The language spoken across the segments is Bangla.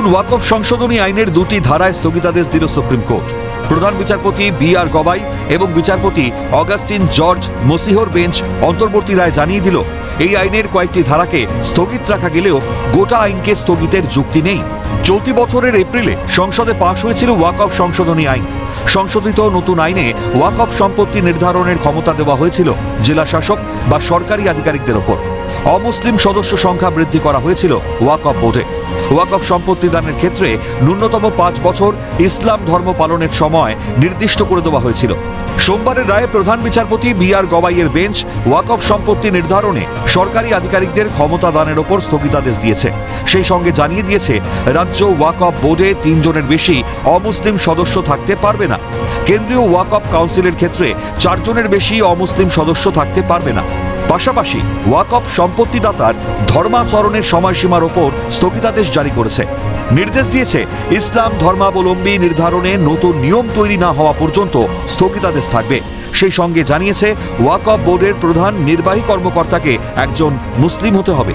নতুন ওয়াকফ সংশোধনী আইনের দুটি ধারায় স্থগিতাদেশ দিল সুপ্রিম কোর্ট। প্রধান বিচারপতি বি.আর. গবাই এবং বিচারপতি অগাস্টিন জর্জ মসিহর বেঞ্চ অন্তর্বর্তী রায় জানিয়ে দিল, এই আইনের কয়েকটি ধারাকে স্থগিত রাখা গেলেও গোটা আইনকে স্থগিতের যুক্তি নেই। চলতি বছরের এপ্রিলে সংসদে পাশ হয়েছিল ওয়াকফ সংশোধনী আইন। সংশোধিত নতুন আইনে ওয়াকফ সম্পত্তি নির্ধারণের ক্ষমতা দেওয়া হয়েছিল জেলা শাসক বা সরকারি আধিকারিকদের ওপর। অমুসলিম সদস্য সংখ্যা বৃদ্ধি করা হয়েছিল ওয়াকফ বোর্ডে। ওয়াকফ সম্পত্তি দানের ক্ষেত্রে ন্যূনতম 5 বছর ইসলাম ধর্ম পালনের সময় নির্দিষ্ট করে দেওয়া হয়েছিল। সোমবারের রায়ে প্রধান বিচারপতি বি.আর. গবাইয়ের বেঞ্চ ওয়াকফ সম্পত্তি নির্ধারণে সরকারি আধিকারিকদের ক্ষমতা দানের ওপর স্থগিতাদেশ দিয়েছে। সেই সঙ্গে জানিয়ে দিয়েছে, রাজ্য ওয়াকফ বোর্ডে 3 জনের বেশি অমুসলিম সদস্য থাকতে পারবে না। কেন্দ্রীয় ওয়াকফ কাউন্সিলের ক্ষেত্রে 4 জনের বেশি অমুসলিম সদস্য থাকতে পারবে না। পাশাপাশি ওয়াকফ সম্পত্তিদাতার ধর্মাচরণের সময়সীমার ওপর স্থগিতাদেশ জারি করেছে। নির্দেশ দিয়েছে, ইসলাম ধর্মাবলম্বী নির্ধারণে নতুন নিয়ম তৈরি না হওয়া পর্যন্ত স্থগিতাদেশ থাকবে। সেই সঙ্গে জানিয়েছে, ওয়াকফ বোর্ডের প্রধান নির্বাহী কর্মকর্তাকে একজন মুসলিম হতে হবে।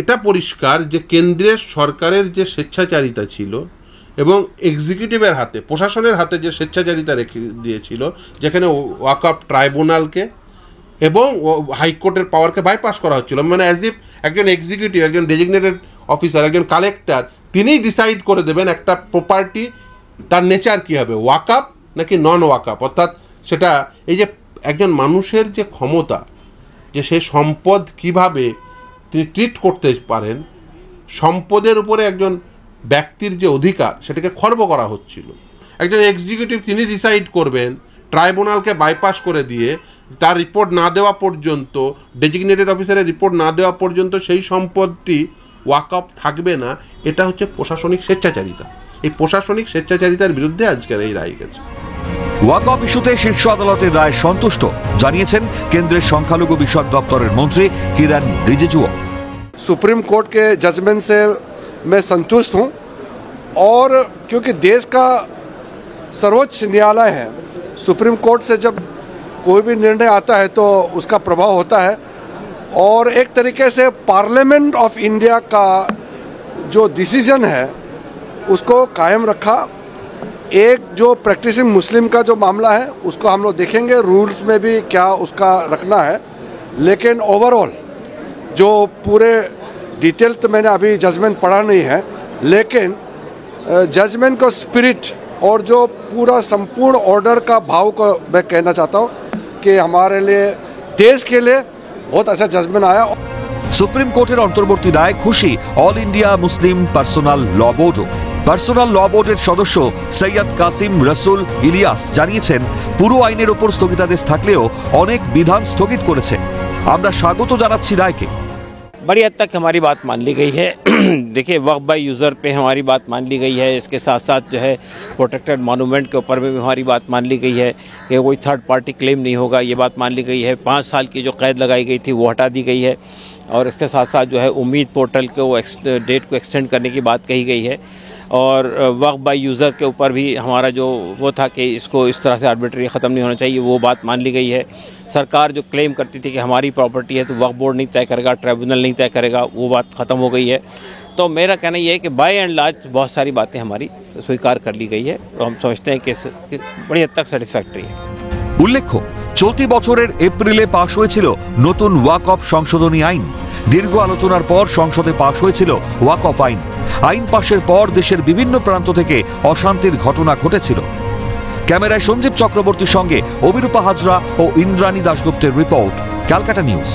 এটা পরিষ্কার যে কেন্দ্রের সরকারের যে স্বেচ্ছাচারিতা ছিল এবং এক্সিকিউটিভের হাতে, প্রশাসনের হাতে যে স্বেচ্ছাচারিতা রেখে দিয়েছিল, যেখানে ওয়াকফ ট্রাইব্যুনালকে এবং হাইকোর্টের পাওয়ারকে বাইপাস করা হচ্ছিল, মানে অ্যাজ ইফ একজন এক্সিকিউটিভ, একজন ডেজিগনেটেড অফিসার, একজন কালেক্টর, তিনিই ডিসাইড করে দেবেন একটা প্রপার্টি তার নেচার কী হবে, ওয়াকফ নাকি নন ওয়াকফ। অর্থাৎ সেটা এই যে একজন মানুষের যে ক্ষমতা, যে সে সম্পদ কিভাবে তিনি ট্রিট করতে পারেন, সম্পদের উপরে একজন ব্যক্তির যে অধিকার, সেটাকে খর্ব করা হচ্ছিল। একজন এক্সিকিউটিভ তিনি ডিসাইড করবেন, ট্রাইব্যুনালকে বাইপাস করে দিয়ে তার রিপোর্ট না দেওয়া পর্যন্ত, ডেজিগনেটেড অফিসারের রিপোর্ট না দেওয়া পর্যন্ত সেই সম্পদটি ওয়াকফ থাকবে না। এটা হচ্ছে প্রশাসনিক স্বেচ্ছাচারিতা। এই প্রশাসনিক স্বেচ্ছাচারিতার বিরুদ্ধে আজকের এই রায় গেছে। ওয়াকফ ইস্যুতে শীর্ষ আদালতের রায় সন্তুষ্ট জানিয়েছেন কেন্দ্রের সংখ্যালঘু বিষয়ক দপ্তরের মন্ত্রী কিরেন রিজিজু। सुप्रीम कोर्ट के जजमेंट से मैं संतुष्ट हूं और क्योंकि देश का सर्वोच्च न्यायालय है, सुप्रीम कोर्ट से जब कोई भी निर्णय आता है तो उसका प्रभाव होता है और एक तरीके से पार्लियामेंट ऑफ इंडिया का जो डिसीजन है उसको कायम रखा। एक जो प्रैक्टिसिंग मुस्लिम का जो मामला है उसको हम लोग देखेंगे रूल्स में भी क्या उसका रखना है, लेकिन ओवरऑल जो पूरे डिटेल तो मैंने अभी जजमेंट पढ़ा नहीं है, लेकिन जजमेंट का स्पिरिट और जो पूरा संपूर्ण ऑर्डर का भाव को मैं कहना चाहता हूँ कि हमारे लिए, देश के लिए बहुत अच्छा जजमेंट आया। সুপ্রিম কোর্টের অন্তর্বর্তী রায় খুশি অল ইন্ডিয়া মুসলিম পার্সোনাল ল বোর্ডও। পার্সোনাল ল বোর্ডের সদস্য সৈয়দ কাসিম রসুল ইলিয়াস জানিয়েছেন, পুরো আইনের ওপর স্থগিতাদেশ থাকলেও অনেক বিধান স্থগিত করেছে। আমরা স্বাগত জানাচ্ছি রায়কে। बड़ी हद तक हमारी बात मान ली गई है। देखिए, वक्फ बाय यूज़र पे हमारी बात मान ली गई है। इसके साथ साथ जो है प्रोटेक्टेड मॉन्यूमेंट के ऊपर भी हमारी बात मान ली गई है कि कोई थर्ड पार्टी क्लेम नहीं होगा, ये बात मान ली गई है। 5 साल की जो कैद लगाई गई थी वो हटा दी गई है और इसके साथ साथ जो है उम्मीद पोर्टल को डेट को एक्सटेंड करने की बात कही गई है। और वक्फ बाय यूज़र के ऊपर भी हमारा जो वो था कि इसको इस तरह से आर्बिट्री ख़त्म नहीं होना चाहिए, वो बात मान ली गई है। सरकार जो क्लेम करती थी कि हमारी प्रॉपर्टी है तो वक्फ बोर्ड नहीं तय करेगा, ट्राइब्यूनल नहीं तय करेगा, वो बात ख़त्म हो गई है। तो मेरा कहना ये है कि बाय एंड लार्ज बहुत सारी बातें हमारी स्वीकार कर ली गई है और हम समझते हैं कि बड़ी हद तक सेटिस्फैक्ट्री है। উল্লেখ্য, চলতি বছরের এপ্রিলে পাশ হয়েছিল নতুন ওয়াকফ সংশোধনী আইন। দীর্ঘ আলোচনার পর সংসদে পাশ হয়েছিল ওয়াকফ আইন। আইন পাশের পর দেশের বিভিন্ন প্রান্ত থেকে অশান্তির ঘটনা ঘটেছিল। ক্যামেরায় সঞ্জীব চক্রবর্তীর সঙ্গে অভিরূপা হাজরা ও ইন্দ্রাণী দাশগুপ্তের রিপোর্ট, ক্যালকাটা নিউজ।